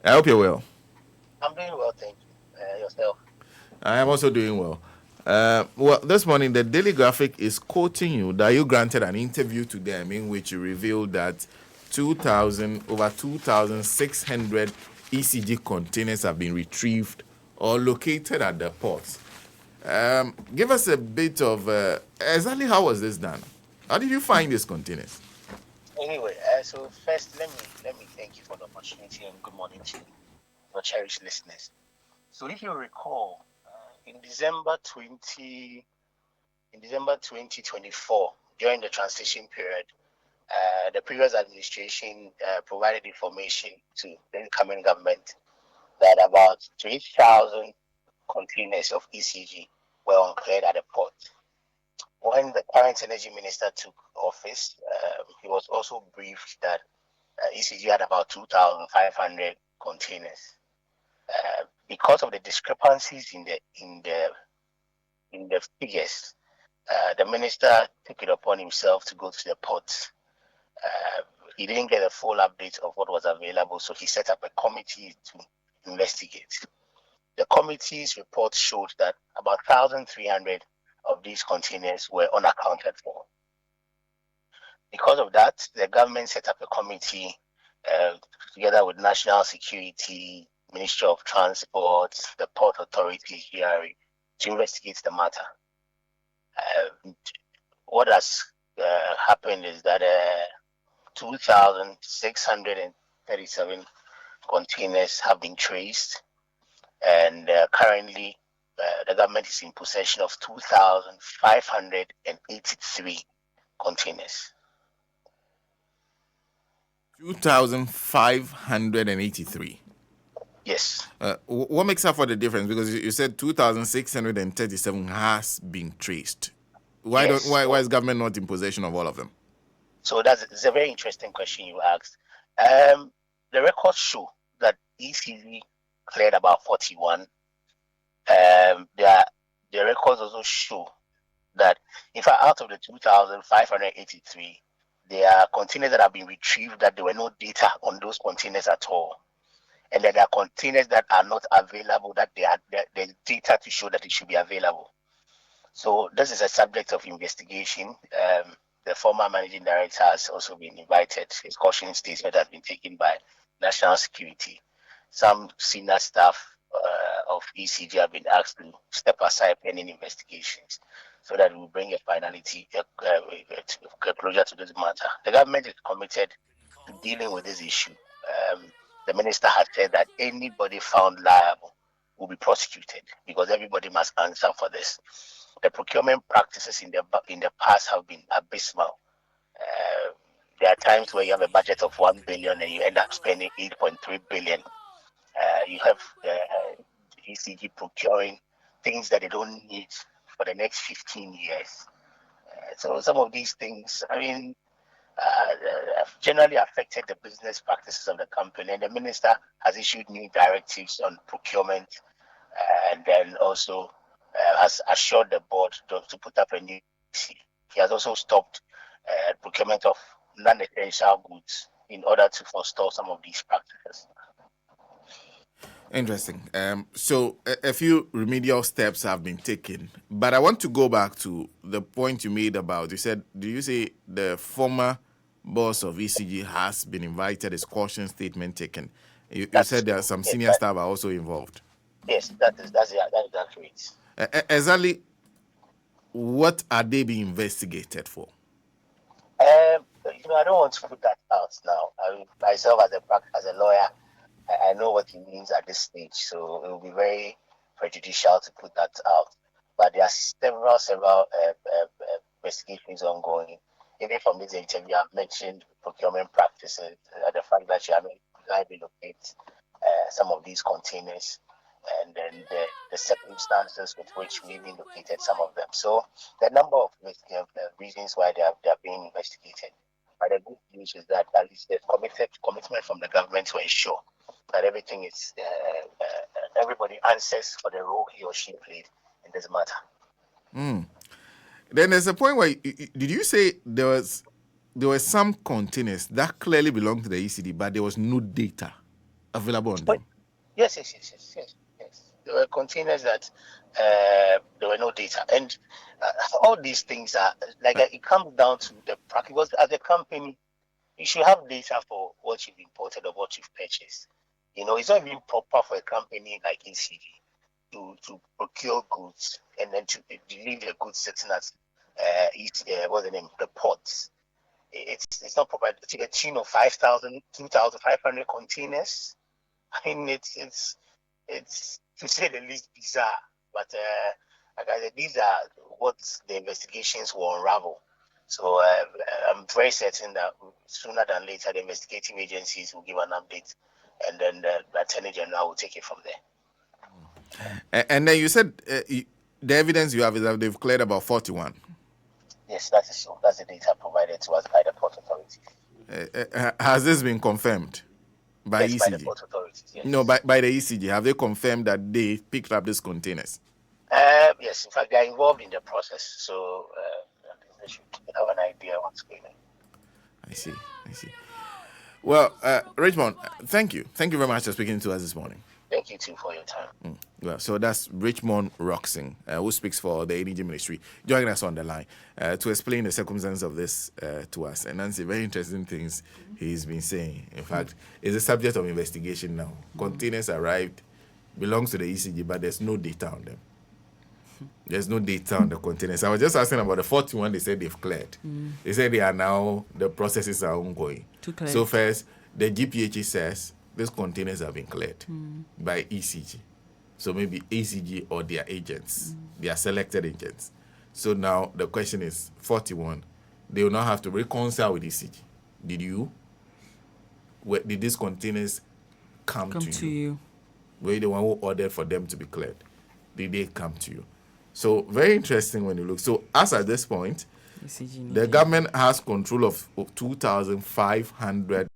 I hope you're well. I'm doing well, thank you. Yourself? I am also doing well. Well, this morning the Daily Graphic is quoting you that you granted an interview to them in which you revealed that 2,600 ECG containers have been retrieved or located at the ports. Give us a bit of exactly how was this done? How did you find these containers? Anyway, so first, let me thank you for the opportunity and good morning to your cherished listeners. So, if you recall, in December 2024, during the transition period, the previous administration provided information to the incoming government that about 3,000 containers of ECG were uncleared at the port. When the current energy minister took office, he was also briefed that ECG had about 2,500 containers. Because of the discrepancies in the figures, the minister took it upon himself to go to the port. Uh, he didn't get a full update of what was available, so he set up a committee to investigate. The committee's report showed that about 1,300 of these containers were unaccounted for. Because of that, the government set up a committee uh, together with National Security, Ministry of Transport, the Port Authority here to investigate the matter. What has happened is that 2,637 containers have been traced, and currently the government is in possession of 2,583 containers. 2,583. Yes. What makes up for the difference? Because you said 2,637 has been traced. Why don't Yes. why So is government not in possession of all of them? that's a very interesting question you asked. Um, the records show that ECZ cleared about 41. The records also show that, in fact, out of the 2,583, there are containers that have been retrieved that there were no data on those containers at all. And then there are containers that are not available that there's data to show that it should be available. So this is a subject of investigation. The former managing director has also been invited. His caution statement has been taken by National Security. Some senior staff of ECG have been asked to step aside pending investigations so that we will bring a finality, a closure to this matter. The government is committed to dealing with this issue. The minister has said that anybody found liable will be prosecuted because everybody must answer for this. The procurement practices in the past have been abysmal. Uh, there are times where you have a budget of 1 billion and you end up spending 8.3 billion. You have ECG procuring things that they don't need for the next 15 years. So some of these things, I mean, have generally affected the business practices of the company. And the minister has issued new directives on procurement, and then also has assured the board to put up a new policy. He has also stopped procurement of non-essential goods in order to forestall some of these practices. Interesting. So a few remedial steps have been taken, but I want to go back to the point you made about. You said, do you say the former boss of ECG has been invited? His caution statement taken. You That's said there are some yes, senior staff are also involved. yes, that is accurate. Exactly, what are they being investigated for? I don't want to put that out now. I myself, as a lawyer, I know what it means at this stage, so it will be very prejudicial to put that out. But there are several investigations ongoing. Even from this interview, I've mentioned procurement practices, the fact that you have relocate some of these containers, and then the circumstances with which we relocated some of them. So the number of reasons why they are being investigated. But the good news is that at least there's commitment from the government to ensure that everything is everybody answers for the role he or she played in this matter. Then there's a point where did you say there were some containers that clearly belong to the ECD, but there was no data? available on them? Yes. There were containers that there were no data, and all these things are like it comes down to the practice. Because as a company, you should have data for what you've imported or what you've purchased. It's not even proper for a company like ECG to procure goods and then to deliver the goods sitting at what's the name, the ports. It's not proper to a tune of 5,000, 2,500 containers. I mean, it's to say the least bizarre. But like I said, these are what the investigations will unravel. So I'm very certain that sooner than later, the investigating agencies will give an update, and then the Attorney General will take it from there. And then you said the evidence you have is that they've cleared about 41. Yes, that is so. That's the data provided to us by the port authorities. Has this been confirmed by Yes, ECG? by the port authorities. Yes. No, by the ECG. Have they confirmed that they picked up these containers? Yes, in fact, they are involved in the process, so they should have an idea what's going on. I see. Well, Richmond, thank you. Thank you very much for speaking to us this morning. Thank you too for your time. Well, so that's RICHMOND ROCKSON, who speaks for the ADG Ministry, joining us on the line to explain the circumstances of this to us. And Nancy, very interesting things he's been saying. In fact, it's a subject of investigation now. Containers arrived, belongs to the ECG, but there's no data on them. There's no data on the containers. I was just asking about the 41 they said they've cleared. They said they are now, the processes are ongoing. So first, the GPHA says these containers have been cleared by ECG. So maybe ECG or their agents, their selected agents. So now the question is 41. They will now have to reconcile with ECG. Did these containers come to you? Were you the one who ordered for them to be cleared? Did they come to you? So very interesting when you look. So as at this point, the government has control of 2,500